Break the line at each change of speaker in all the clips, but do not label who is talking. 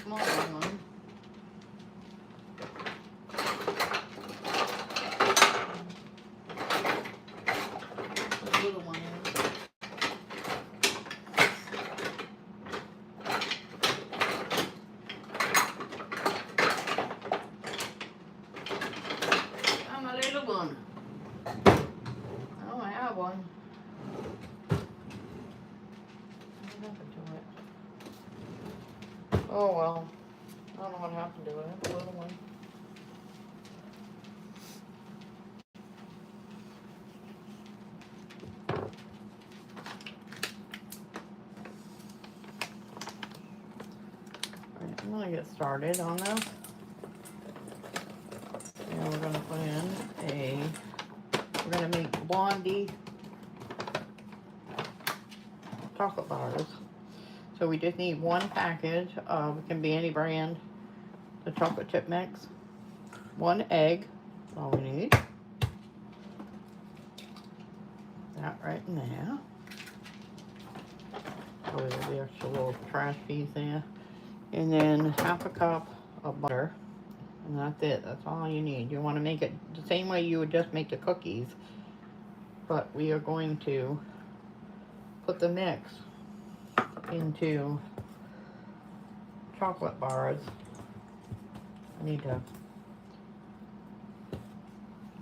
small one. The little one. I'm a little one. Oh, I have one. What happened to it? Oh well. I don't know what happened to it. I have a little one. Alright, I'm gonna get started on this. And we're gonna put in we're gonna make Blondie chocolate bars. So we just need one package of, it can be any brand, the chocolate chip mix. One egg, that's all we need. That right in there. Oh, there's the extra little trash piece there. And then half a cup of butter. And that's it, that's all you need. You want to make it the same way you would just make the cookies. But we are going to put the mix into chocolate bars. I need to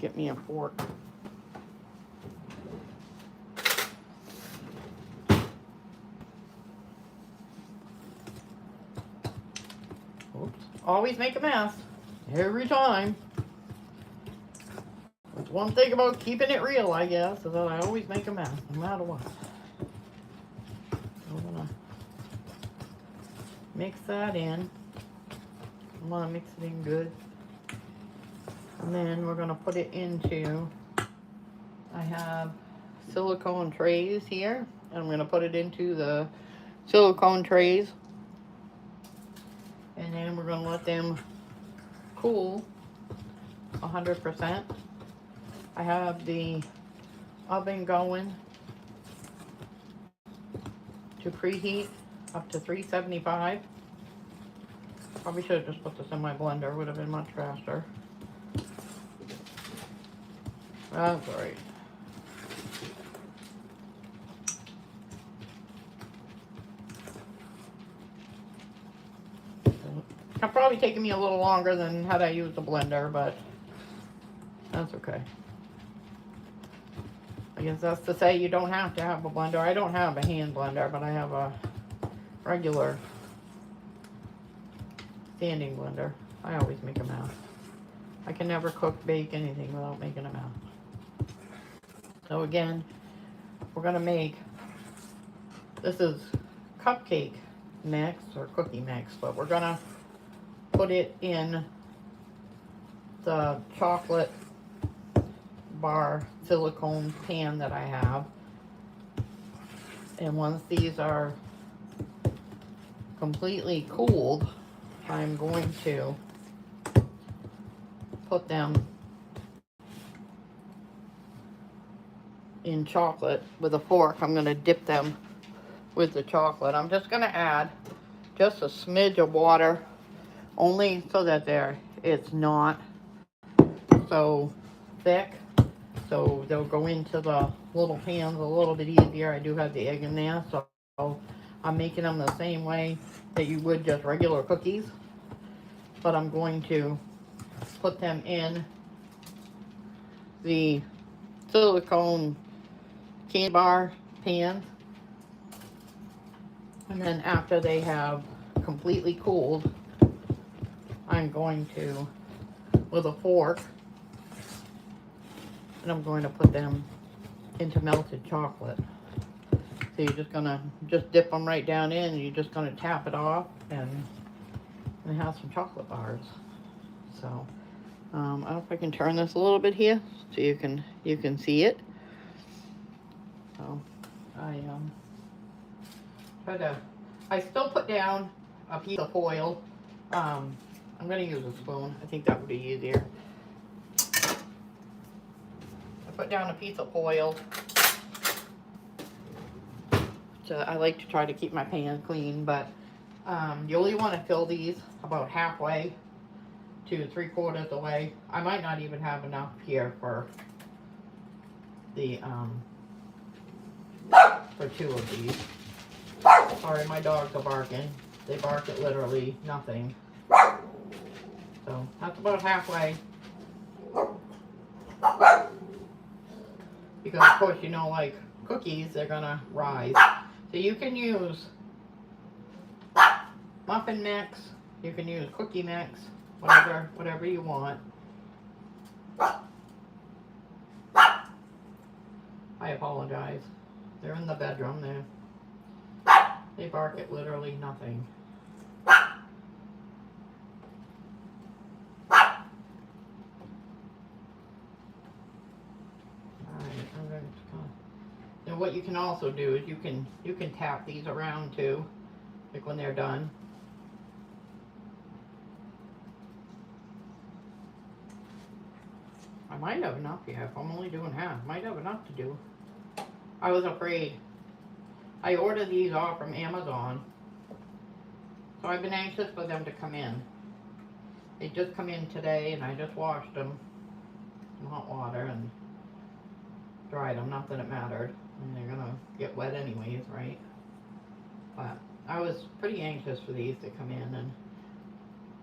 get me a fork. Oops. Always make a mess. Every time. That's one thing about keeping it real, I guess, is that I always make a mess, no matter what. I'm gonna mix that in. I'm gonna mix it in good. And then we're gonna put it into, I have silicone trays here. And I'm gonna put it into the silicone trays. And then we're gonna let them cool 100%. I have the oven going to preheat up to 375. Probably should have just put this in my blender, would have been much faster. That's all right. It's probably taken me a little longer than had I used the blender, but that's okay. I guess that's to say you don't have to have a blender. I don't have a hand blender, but I have a regular standing blender. I always make a mess. I can never cook, bake, anything without making a mess. So again, we're gonna make, this is cupcake mix or cookie mix, but we're gonna put it in the chocolate bar silicone pan that I have. And once these are completely cooled, I'm going to put them in chocolate with a fork. I'm going to dip them with the chocolate. I'm just going to add just a smidge of water, only so that it's not so thick. So they'll go into the little pans a little bit easier. I do have the egg in there, so I'm making them the same way that you would just regular cookies. But I'm going to put them in the silicone candy bar pans. And then after they have completely cooled, I'm going to, with a fork, and I'm going to put them into melted chocolate. So you're just gonna dip them right down in, and you're just gonna tap it off and have some chocolate bars. So I don't know if I can turn this a little bit here so you can see it. So I still put down a piece of foil. I'm gonna use a spoon. I think that would be easier. I put down a piece of foil. So I like to try to keep my pan clean, but You only want to fill these about halfway to 3/4 the way. I might not even have enough here for the for 2 of these. Sorry, my dogs are barking. They bark at literally nothing. So that's about halfway. Because of course, you know, like cookies, they're gonna rise. So you can use muffin mix, you can use cookie mix, whatever you want. I apologize. They're in the bedroom there. They bark at literally nothing. And what you can also do is you can tap these around too, like when they're done. I might have enough here. If I'm only doing half, might have enough to do. I was afraid. I ordered these off from Amazon, so I've been anxious for them to come in. They just come in today, and I just washed them in hot water and dried them. Not that it mattered. I mean, they're gonna get wet anyways, right? But I was pretty anxious for these to come in, and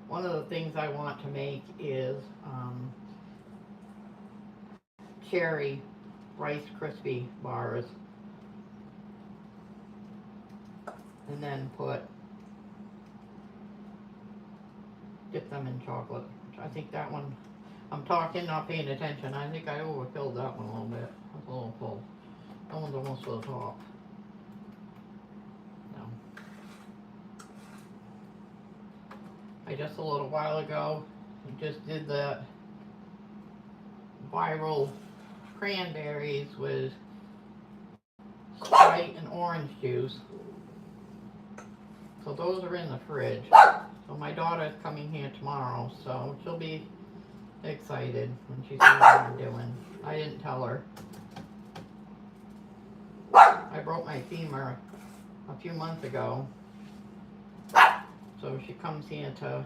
one of the things I want to make is cherry Rice Krispie bars, and then dip them in chocolate. I think that one, I'm talking, not paying attention. I think I overfilled that one a little bit. That's a little full. That one's almost to the top. No. I just a little while ago just did the viral cranberries with Sprite and orange juice. So those are in the fridge. So my daughter's coming here tomorrow, so she'll be excited when she sees what I'm doing. I didn't tell her. I broke my femur a few months ago, so she comes here to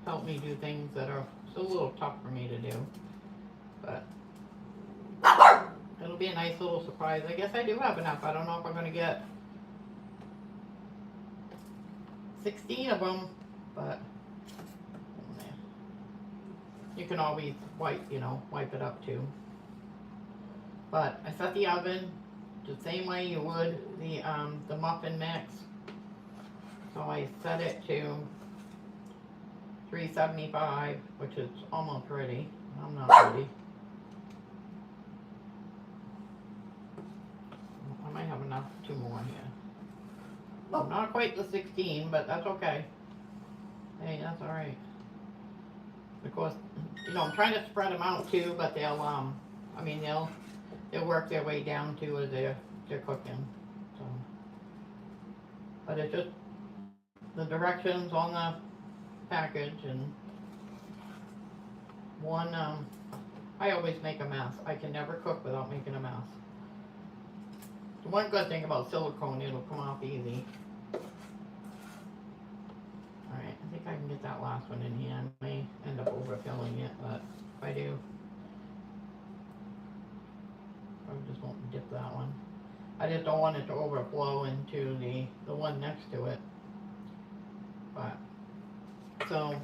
help me do things that are still a little tough for me to do. But it'll be a nice little surprise. I guess I do have enough. I don't know if I'm going to get 16 of them, but you can always wipe it up too. But I set the oven the same way you would the muffin mix. So I set it to 375, which is almost ready. I'm not ready. I might have enough, 2 more here. Oh, not quite the 16, but that's okay. Hey, that's all right. Of course, I'm trying to spread them out too, but they'll work their way down too as they're cooking. So, but it's just the directions on the package, and one. I always make a mess. I can never cook without making a mess. The one good thing about silicone, it'll come off easy. Alright, I think I can get that last one in here. I may end up overfilling it, but if I do, I just won't dip that one. I just don't want it to overflow into the one next to it. But, so,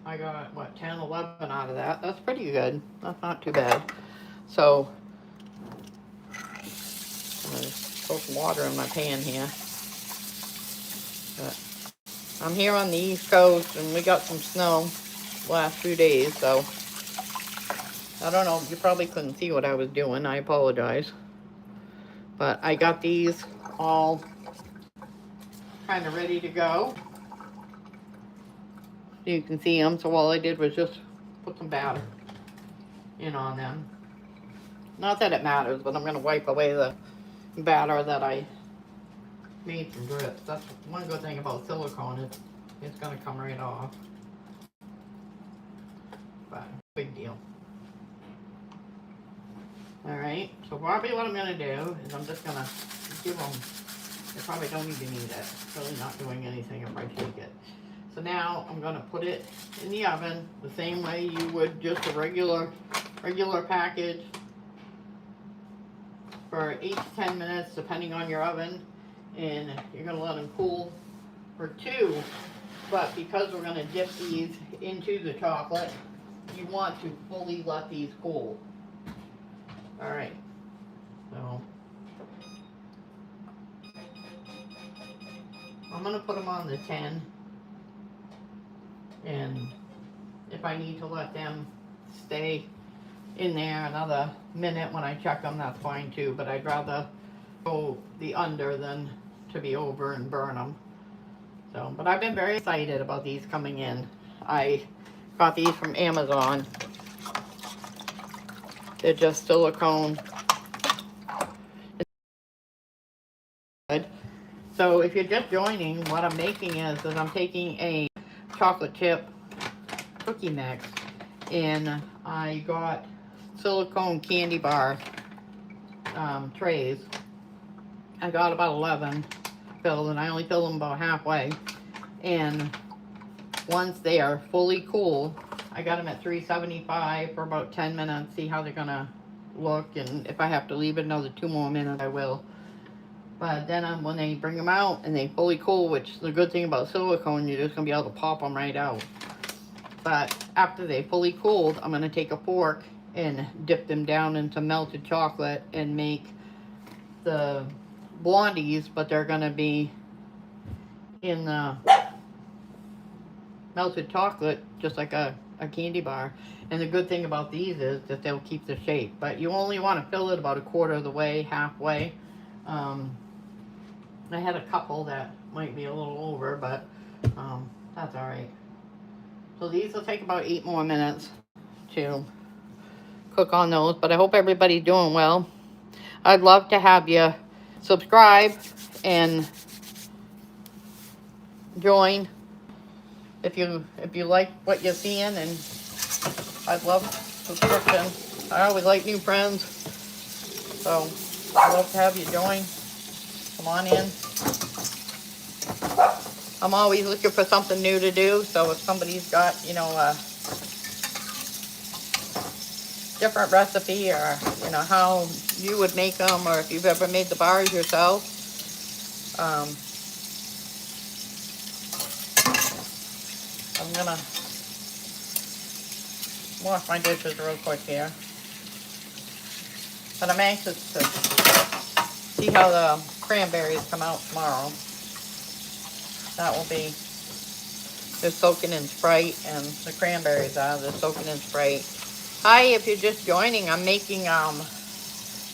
I got, what, 10, 11 out of that. That's pretty good. That's not too bad. So, I'm going to throw some water in my pan here. But I'm here on the East Coast, and we got some snow the last few days, so I don't know. You probably couldn't see what I was doing. I apologize. But I got these all kind of ready to go. So you can see them. So all I did was just put some batter in on them. Not that it matters, but I'm going to wipe away the batter that I made some drips. That's one good thing about silicone. It's going to come right off. But big deal. Alright, so probably what I'm going to do is I'm just going to give them I probably don't even need it. It's really not doing anything if I take it. So now I'm gonna put it in the oven the same way you would just a regular package for 8 to 10 minutes depending on your oven, and you're gonna let them cool for 2. But because we're gonna dip these into the chocolate, you want to fully let these cool. All right, so I'm gonna put them on the 10, and if I need to let them stay in there another minute when I check them, that's fine too, but I'd rather go the under than to be over and burn them. So, but I've been very excited about these coming in. I got these from Amazon. They're just silicone. So if you're just joining, what I'm making is I'm taking a chocolate chip cookie mix, and I got silicone candy bar trays. I got about 11 filled, and I only filled them about halfway. And once they are fully cool, I got them at 375 for about 10 minutes, see how they're gonna look, and if I have to leave it another 2 more minutes, I will. But then when they bring them out and they fully cool, which the good thing about silicone, you're just gonna be able to pop them right out. But after they fully cooled, I'm gonna take a fork and dip them down into melted chocolate and make the Blondies, but they're gonna be in the melted chocolate, just like a candy bar. And the good thing about these is that they'll keep the shape, but you only want to fill it about 1/4 of the way, halfway. I had a couple that might be a little over, but that's all right. So these will take about 8 more minutes to cook on those, but I hope everybody's doing well. I'd love to have you subscribe and join if you like what you're seeing, and I'd love subscription. I always like new friends, so I'd love to have you join. Come on in. I'm always looking for something new to do, so if somebody's got, you know, a different recipe, or, you know, how you would make them, or if you've ever made the bars yourself, I'm gonna wash my dishes real quick here. But I'm anxious to see how the cranberries come out tomorrow. That will be, they're soaking in Sprite, and the cranberries they're soaking in Sprite. Hi, if you're just joining, I'm making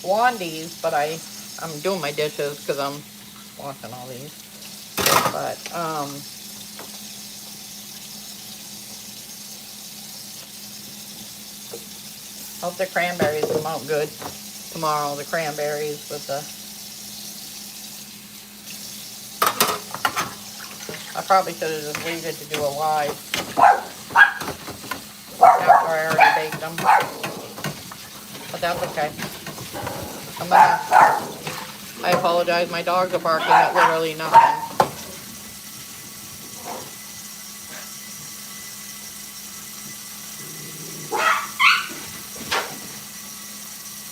Blondies, but I'm doing my dishes because I'm washing all these. But hope the cranberries come out good tomorrow. The cranberries with the, I probably should have just waited to do a live after I already baked them, but that's okay. I apologize, my dogs are barking at literally nothing.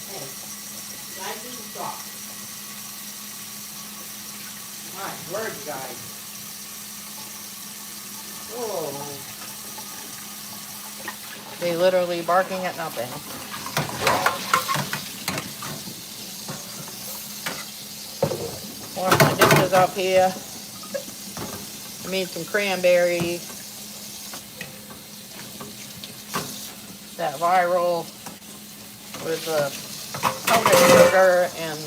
Hey, guys, you stop. My word, guys. Whoa. They literally barking at nothing. Wash my dishes up here. I made some cranberries. That viral with the powdered sugar and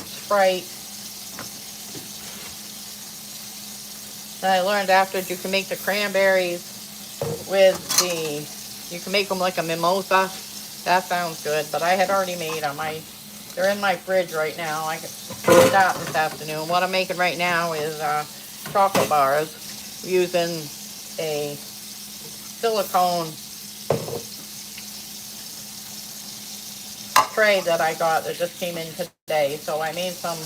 Sprite. Then I learned after you can make the cranberries with you can make them like a mimosa. That sounds good, but I had already made them. They're in my fridge right now. I can start this afternoon. What I'm making right now is chocolate bars using a silicone tray that I got that just came in today. So I made some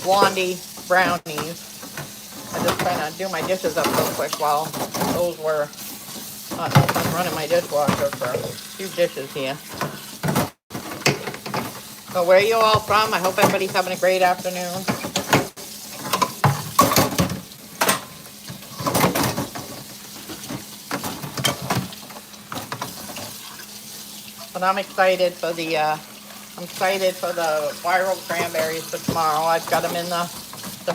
Blondie brownies. I just trying to do my dishes up real quick while those were, I'm running my dishwasher for a few dishes here. So where are you all from? I hope everybody's having a great afternoon. But I'm excited for the viral cranberries for tomorrow. I've got them in the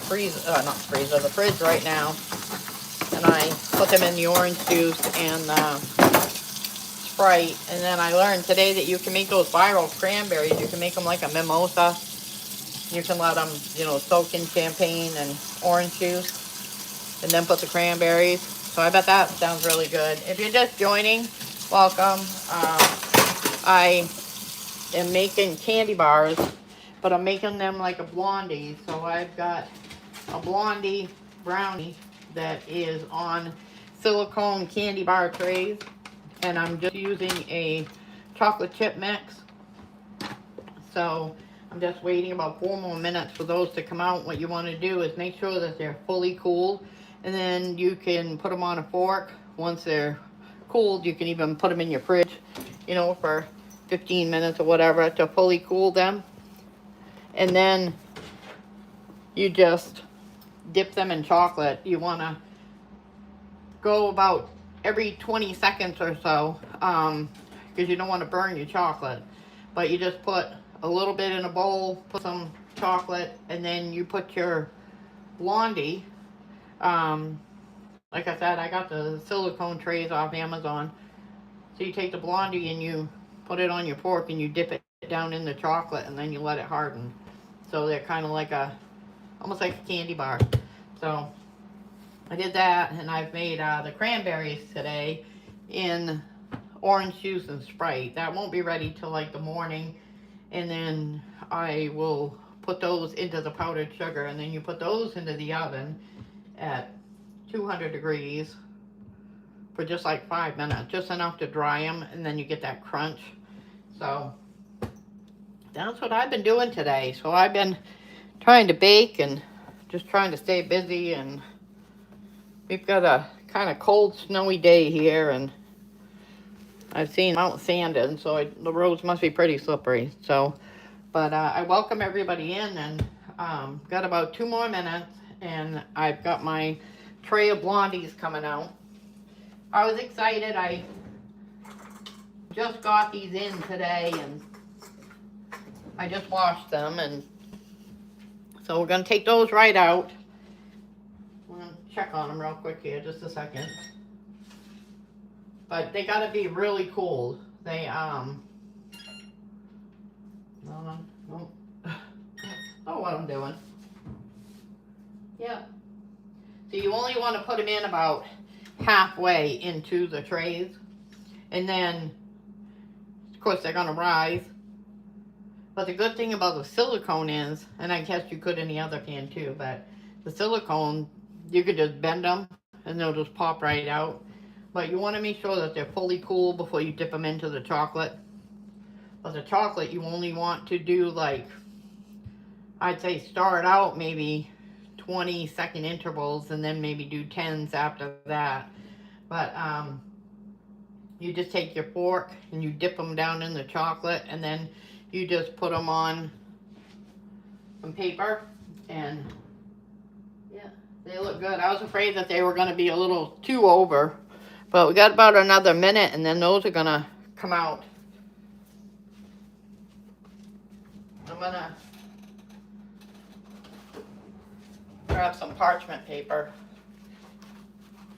freezer, not freezer, the fridge right now. And I put them in the orange juice and Sprite. And then I learned today that you can make those viral cranberries. You can make them like a mimosa. You can let them, soak in champagne and orange juice. And then put the cranberries. So I bet that sounds really good. If you're just joining, welcome. I am making candy bars, but I'm making them like a Blondie. So I've got a Blondie brownie that is on silicone candy bar trays, and I'm just using a chocolate chip mix. So I'm just waiting about 4 more minutes for those to come out. What you want to do is make sure that they're fully cooled, and then you can put them on a fork. Once they're cooled, you can even put them in your fridge, for 15 minutes or whatever to fully cool them. And then you just dip them in chocolate. You want to go about every 20 seconds or so, because you don't want to burn your chocolate. But you just put a little bit in a bowl, put some chocolate, and then you put your Blondie. Like I said, I got the silicone trays off Amazon. So you take the Blondie and you put it on your fork and you dip it down in the chocolate, and then you let it harden. So they're kind of like almost like a candy bar. So I did that, and I've made the cranberries today in orange juice and Sprite. That won't be ready till like the morning, and then I will put those into the powdered sugar, and then you put those into the oven at 200 degrees for just like 5 minutes, just enough to dry them, and then you get that crunch. So that's what I've been doing today. So I've been trying to bake and just trying to stay busy, and we've got a kind of cold, snowy day here, and I've seen Mount Sandon, so the roads must be pretty slippery. So, but I welcome everybody in, and got about 2 more minutes, and I've got my tray of Blondies coming out. I was excited. I just got these in today, and I just washed them, and so we're going to take those right out. I'm going to check on them real quick here, just a second. But they got to be really cool. They, no, oh, what I'm doing. Yeah. So you only want to put them in about halfway into the trays, and then of course they're going to rise. But the good thing about the silicone is, and I guess you could in the other pan too, but the silicone, you could just bend them and they'll just pop right out. But you want to make sure that they're fully cool before you dip them into the chocolate. But the chocolate, you only want to do like, I'd say start out maybe 20-second intervals, and then maybe do 10s after that. But you just take your fork and you dip them down in the chocolate, and then you just put them on some paper, and yeah, they look good. I was afraid that they were going to be a little too over, but we got about another minute, and then those are going to come out. I'm going to grab some parchment paper.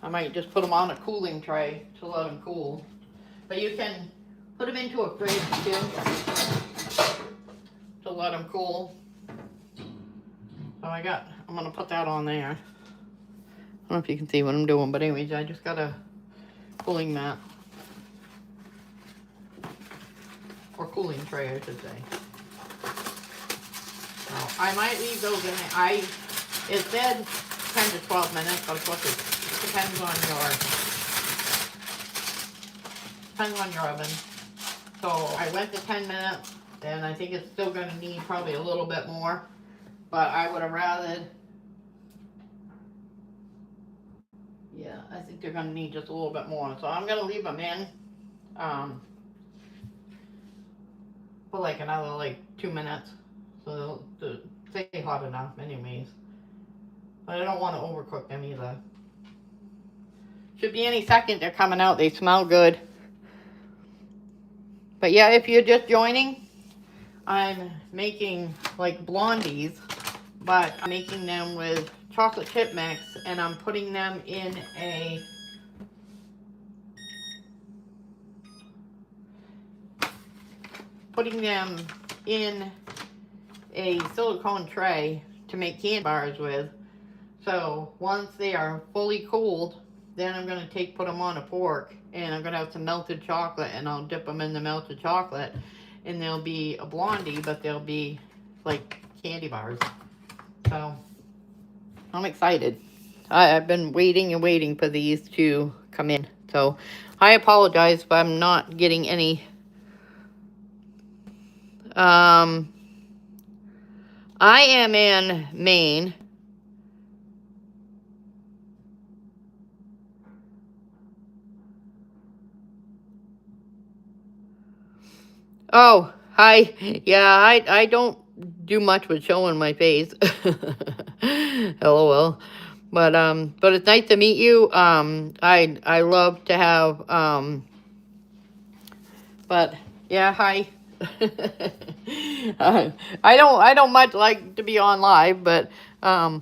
I might just put them on a cooling tray to let them cool. But you can put them into a fridge too to let them cool. So I'm going to put that on there. I don't know if you can see what I'm doing, but anyways, I just got a cooling mat. Or cooling tray, I should say. Now, I might leave those in there. It said 10 to 12 minutes, but of course it depends on your oven. So I went to 10 minutes, And I think it's still going to need probably a little bit more. But I would have rather, yeah, I think they're going to need just a little bit more. So I'm going to leave them in for like another like 2 minutes. So they'll stay hot enough anyways. But I don't want to overcook them either. Should be any second they're coming out. They smell good. But yeah, if you're just joining, I'm making like blondies, but I'm making them with chocolate chip mix, and I'm putting them in a silicone tray to make candy bars with. So once they are fully cooled, then I'm going to put them on a fork, and I'm going to have some melted chocolate, and I'll dip them in the melted chocolate, and they'll be a blondie, but they'll be like candy bars. So I'm excited. I've been waiting and waiting for these to come in. So I apologize if I'm not getting any. I am in Maine. Oh, hi. Yeah, I don't do much with showing my face. LOL. But it's nice to meet you. I love to have but yeah, hi. I don't much like to be on live, but I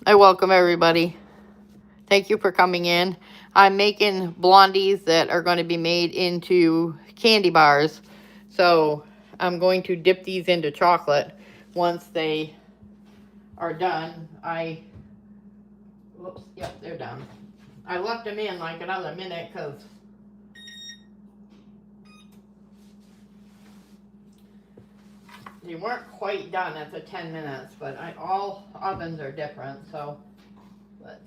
welcome everybody. Thank you for coming in. I'm making blondies that are going to be made into candy bars. So I'm going to dip these into chocolate once they are done. Whoops, yep, they're done. I left them in like another minute because they weren't quite done at the 10 minutes, but all ovens are different, so, but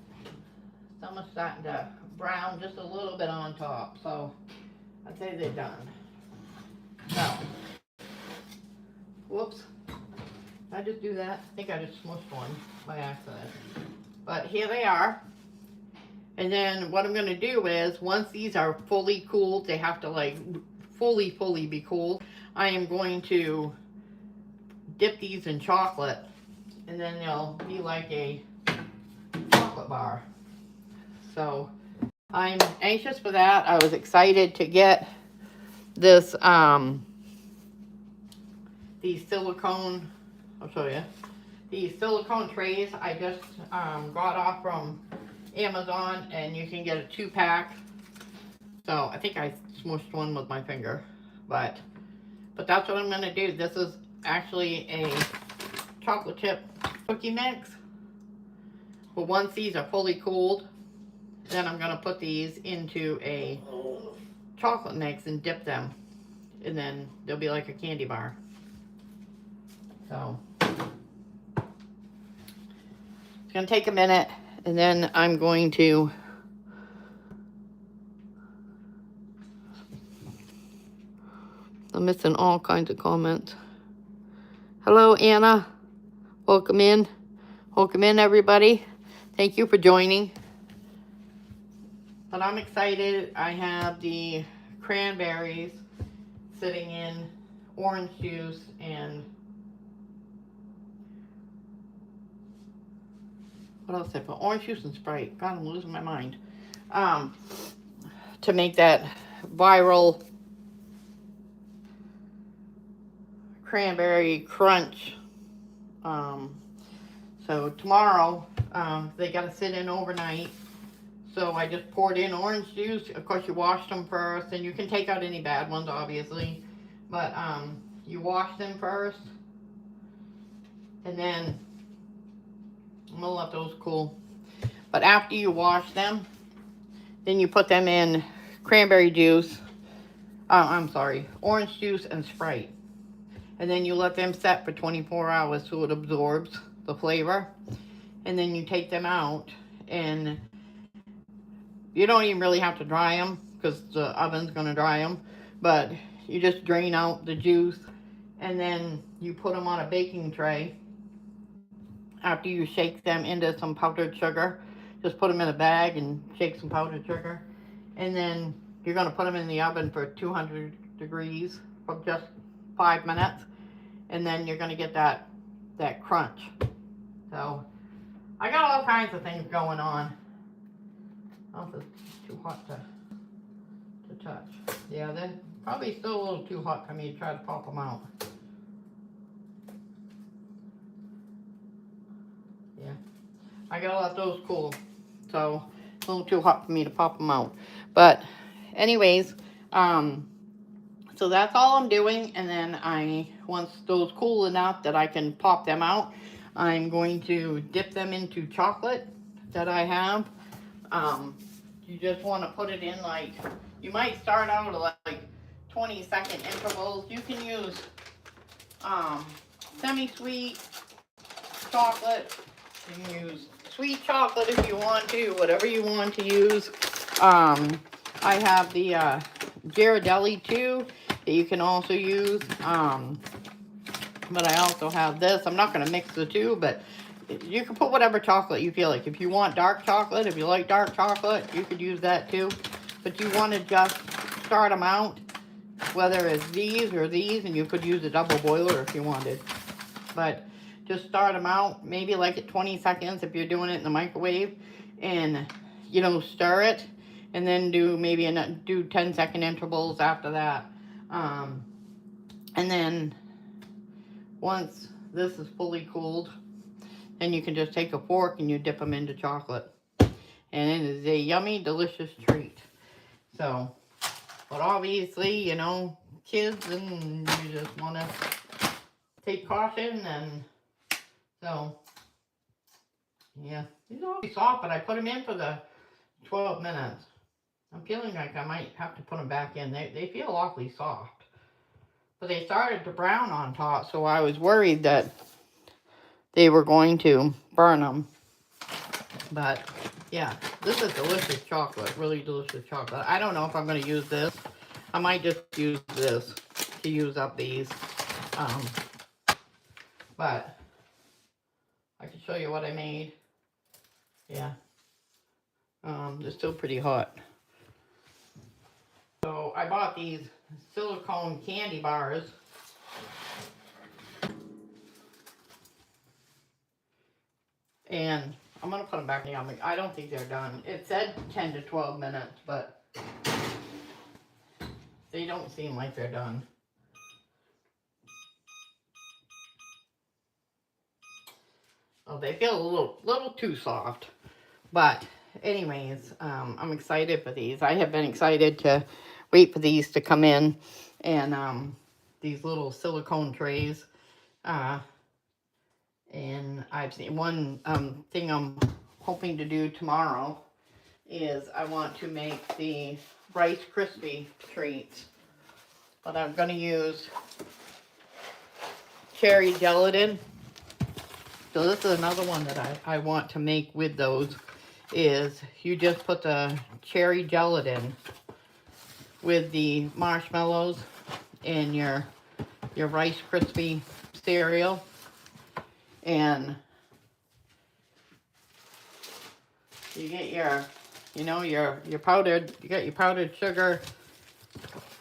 some are starting to brown just a little bit on top, so I'd say they're done. So, whoops, did I just do that? I think I just smushed one by accident. But here they are. And then what I'm going to do is, once these are fully cooled, they have to like fully be cooled, I am going to dip these in chocolate, and then they'll be like a chocolate bar. So I'm anxious for that. I was excited to get this these silicone, I'll show you, these silicone trays I just got off from Amazon, and you can get a 2-pack. So I think I smushed one with my finger, but that's what I'm going to do. This is actually a chocolate chip cookie mix. But once these are fully cooled, then I'm going to put these into a chocolate mix and dip them, and then they'll be like a candy bar. So it's going to take a minute, and then I'm going to I'm missing all kinds of comments. Hello, Anna. Welcome in. Welcome in, everybody. Thank you for joining. But I'm excited. I have the cranberries sitting in orange juice and what else did I put? Orange juice and Sprite. God, I'm losing my mind. To make that viral cranberry crunch. So tomorrow, they got to sit in overnight. So I just poured in orange juice. Of course, you wash them first, and you can take out any bad ones, obviously. But you wash them first, and then I'm gonna let those cool. But after you wash them, then you put them in cranberry juice. Orange juice and Sprite. And then you let them set for 24 hours so it absorbs the flavor. And then you take them out, and you don't even really have to dry them because the oven's going to dry them. But you just drain out the juice, and then you put them on a baking tray after you shake them into some powdered sugar. Just put them in a bag and shake some powdered sugar. And then you're going to put them in the oven for 200 degrees for just 5 minutes. And then you're going to get that crunch. So I got all kinds of things going on. Oh, this is too hot to touch. Yeah, they're probably still a little too hot for me to try to pop them out. Yeah, I gotta let those cool. So it's a little too hot for me to pop them out. But anyways, so that's all I'm doing. And then once those cool enough that I can pop them out, I'm going to dip them into chocolate that I have. You just want to put it in, like, you might start out at like 20-second intervals. You can use semi-sweet chocolate. You can use sweet chocolate if you want to, whatever you want to use. I have the Ghirardelli too that you can also use. But I also have this. I'm not going to mix the two, but you can put whatever chocolate you feel like. If you want dark chocolate, if you like dark chocolate, you could use that too. But you want to just start them out, whether it's these or these, and you could use a double boiler if you wanted. But just start them out, maybe like at 20 seconds if you're doing it in the microwave, and stir it, and then do 10-second intervals after that. And then once this is fully cooled, then you can just take a fork and you dip them into chocolate. And it is a yummy, delicious treat. So, but obviously, kids, and you just want to take caution. And so, yeah. These are all soft, but I put them in for the 12 minutes. I'm feeling like I might have to put them back in. They feel awfully soft. But they started to brown on top, so I was worried that they were going to burn them. But yeah, this is delicious chocolate, really delicious chocolate. I don't know if I'm going to use this. I might just use this to use up these. But I can show you what I made. Yeah. They're still pretty hot. So I bought these silicone candy bars. And I'm going to put them back in the oven. I don't think they're done. It said 10 to 12 minutes, but they don't seem like they're done. Oh, they feel a little too soft. But anyways, I'm excited for these. I have been excited to wait for these to come in. And these little silicone trays. And I've seen one thing I'm hoping to do tomorrow is I want to make the Rice Krispie treats. But I'm going to use cherry gelatin. So this is another one that I want to make with those, is you just put the cherry gelatin with the marshmallows in your Rice Krispie cereal. And you get your powdered, you got your powdered sugar,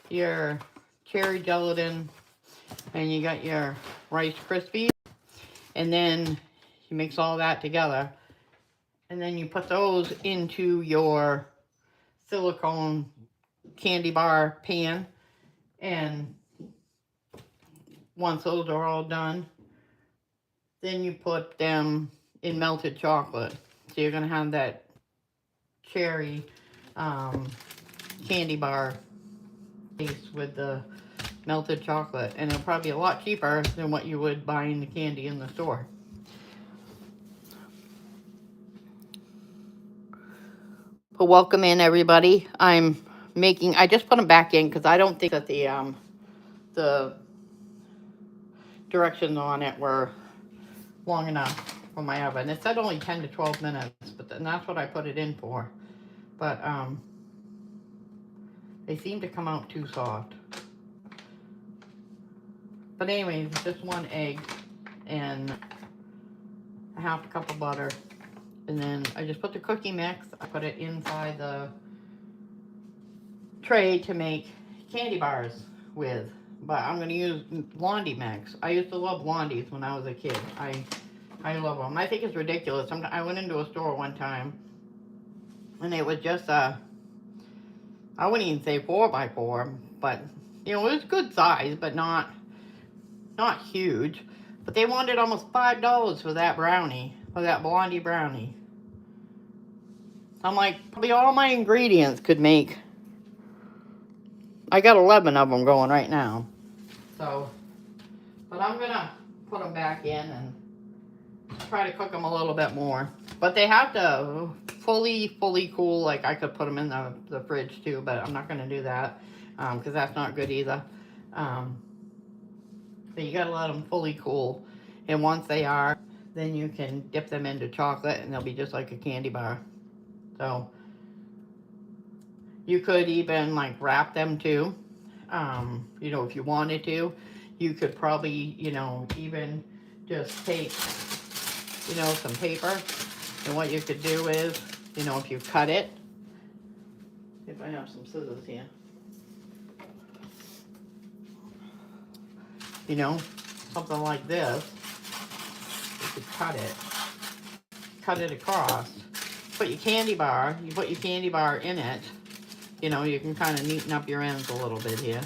your cherry gelatin, and you got your Rice Krispies. And then you mix all that together. And then you put those into your silicone candy bar pan. And once those are all done, then you put them in melted chocolate. So you're going to have that cherry candy bar taste with the melted chocolate. And it'll probably be a lot cheaper than what you would buying the candy in the store. But welcome in, everybody. I just put them back in because I don't think that the directions on it were long enough for my oven. It said only 10 to 12 minutes, but then that's what I put it in for. But they seem to come out too soft. But anyways, just 1 egg and a half a cup of butter. And then I just put the cookie mix. I put it inside the tray to make candy bars with. But I'm going to use Blondie mix. I used to love Blondies when I was a kid. I love them. I think it's ridiculous. I went into a store one time, and it was just I wouldn't even say 4x4, but you know, it was good size, but not huge. But they wanted almost $5 for that brownie, for that Blondie brownie. I'm like, probably all my ingredients could make. I got 11 of them going right now. So, but I'm gonna put them back in and try to cook them a little bit more. But they have to fully cool. Like, I could put them in the fridge too, but I'm not gonna do that because that's not good either. But you gotta let them fully cool. And once they are, then you can dip them into chocolate and they'll be just like a candy bar. So you could even like wrap them too. You know, if you wanted to, you could probably, you know, even just take, you know, some paper. And what you could do is, you know, if you cut it, if I have some scissors here, you know, something like this, you could cut it across. Put your candy bar, you put your candy bar in it, you know, you can kind of neaten up your ends a little bit here.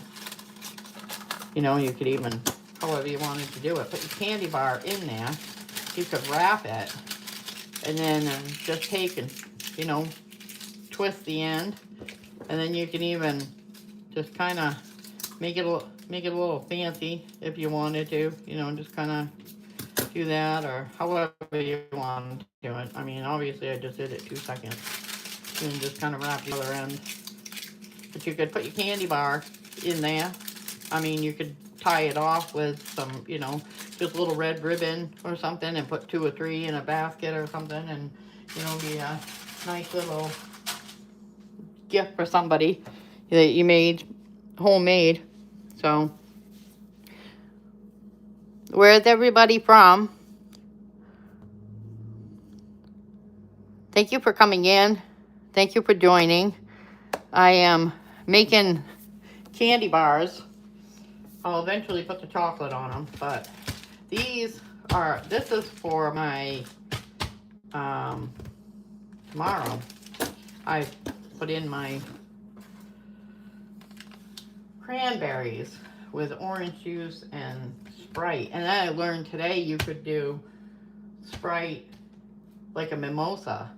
You know, you could even, however you wanted to do it, put your candy bar in there. You could wrap it, and then just take and, you know, twist the end, and then you can even just kind of make it a little fancy if you wanted to, you know, just kind of do that, or however you want to do it. I mean, obviously I just did it 2 seconds. And just kind of wrap the other end. But you could put your candy bar in there. I mean, you could tie it off with some, you know, just a little red ribbon or something, and put 2 or 3 in a basket or something, and, you know, be a nice little gift for somebody that you made homemade. So, where's everybody from? Thank you for coming in. Thank you for joining. I am making candy bars. I'll eventually put the chocolate on them, but this is for my, tomorrow. I put in my cranberries with orange juice and Sprite. And then I learned today you could do Sprite like a mimosa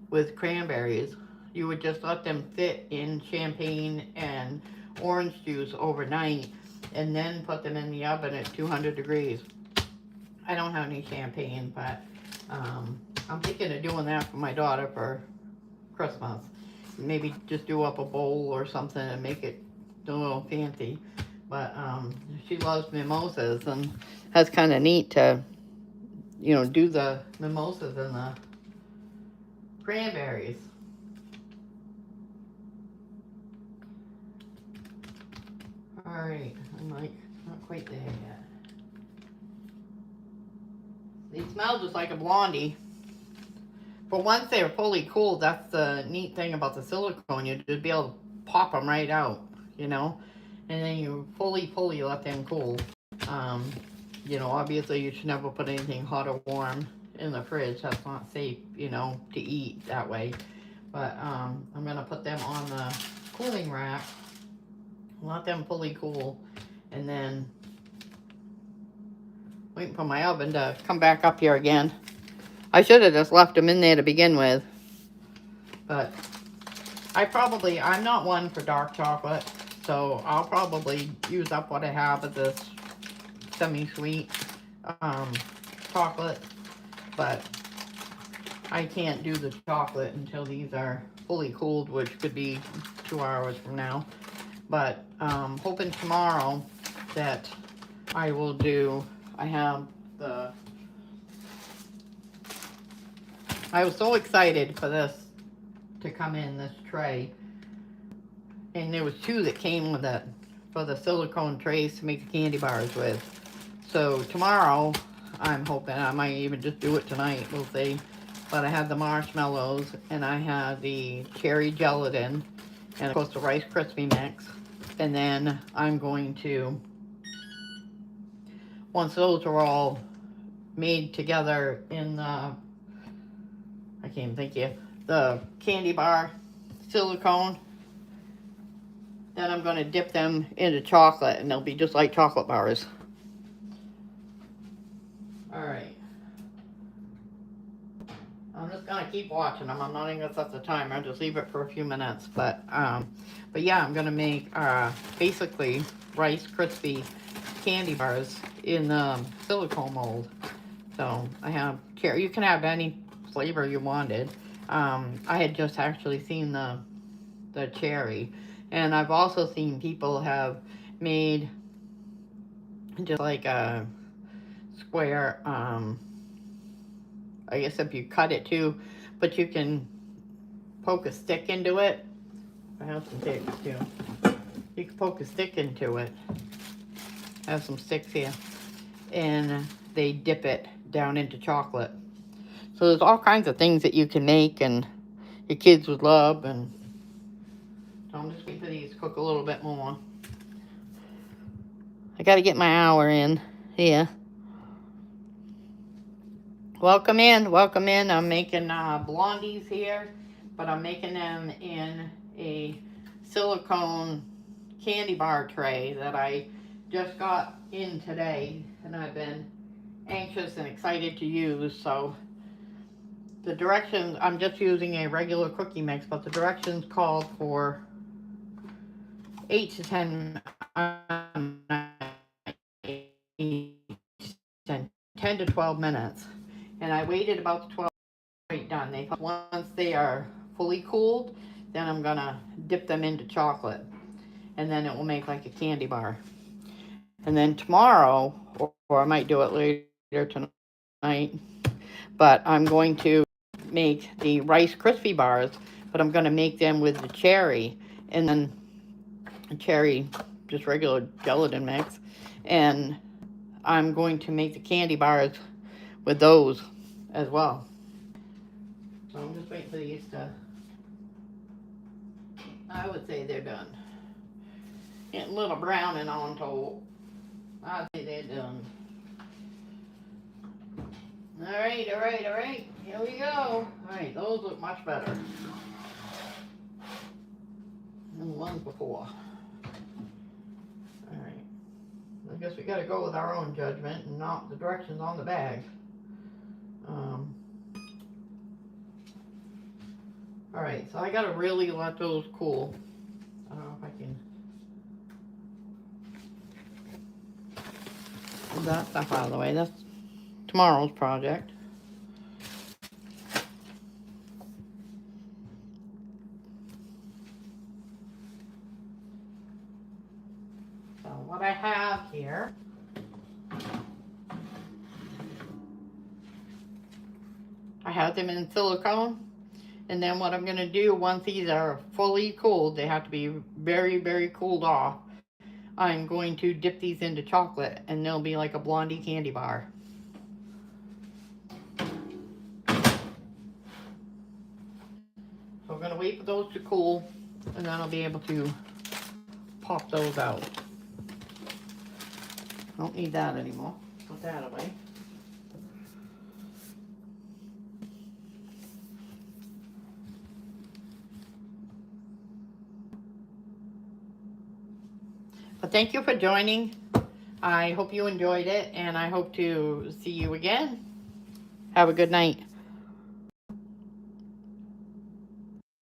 with cranberries. You would just let them sit in champagne and orange juice overnight, and then put them in the oven at 200 degrees. I don't have any champagne, but I'm thinking of doing that for my daughter for Christmas. Maybe just do up a bowl or something and make it a little fancy. But she loves mimosas, and that's kind of neat to, you know, do the mimosas and the cranberries. Alright, I'm like, not quite there yet. They smell just like a Blondie. But once they're fully cooled, that's the neat thing about the silicone. You just be able to pop them right out, you know? And then you fully let them cool. You know, obviously you should never put anything hot or warm in the fridge. That's not safe, you know, to eat that way. But I'm going to put them on the cooling rack. Let them fully cool. And then waiting for my oven to come back up here again. I should have just left them in there to begin with. But I'm not one for dark chocolate. So I'll probably use up what I have of this semi-sweet chocolate. But I can't do the chocolate until these are fully cooled, which could be 2 hours from now. But hoping tomorrow that I will do, I was so excited for this to come in, this tray. And there was 2 that came with it for the silicone trays to make the candy bars with. So tomorrow, I'm hoping, I might even just do it tonight, we'll see. But I have the marshmallows, and I have the cherry gelatin, and of course the Rice Krispie mix. And then I'm going to, once those are all made together in the, I can't even think of the candy bar silicone, then I'm going to dip them into chocolate, and they'll be just like chocolate bars. Alright. I'm just going to keep watching them. I'm not even going to set the timer. I'll just leave it for a few minutes. But yeah, I'm going to make basically Rice Krispie candy bars in the silicone mold. So I have, you can have any flavor you wanted. I had just actually seen the cherry. And I've also seen people have made just like a square, I guess if you cut it too, but you can poke a stick into it. I have some sticks too. You can poke a stick into it. I have some sticks here. And they dip it down into chocolate. So there's all kinds of things that you can make and your kids would love. And so I'm just waiting for these to cook a little bit more. I got to get my hour in here. Welcome in, welcome in. I'm making blondies here, but I'm making them in a silicone candy bar tray that I just got in today, and I've been anxious and excited to use. So the directions, I'm just using a regular cookie mix, but the directions called for 8 to 10, 10 to 12 minutes. And I waited about 12 right done. Once they are fully cooled, then I'm gonna dip them into chocolate, and then it will make like a candy bar. And then tomorrow, or I might do it later tonight, but I'm going to make the Rice Krispie bars, but I'm gonna make them with the cherry, and then cherry, just regular gelatin mix, and I'm going to make the candy bars with those as well. So I'm just waiting for these to, I would say they're done. Getting a little browning on top. I'd say they're done. Alright, alright, alright. Here we go. Alright, those look much better than the ones before. Alright. I guess we gotta go with our own judgment and not the directions on the bag. Alright, so I gotta really let those cool. I don't know if I can move that stuff out of the way. That's tomorrow's project. So what I have here, I have them in silicone. And then what I'm going to do, once these are fully cooled, they have to be very, very cooled off, I'm going to dip these into chocolate, and they'll be like a Blondie candy bar. So I'm going to wait for those to cool, and then I'll be able to pop those out. I don't need that anymore. Put that away. But thank you for joining. I hope you enjoyed it, and I hope to see you again. Have a good night.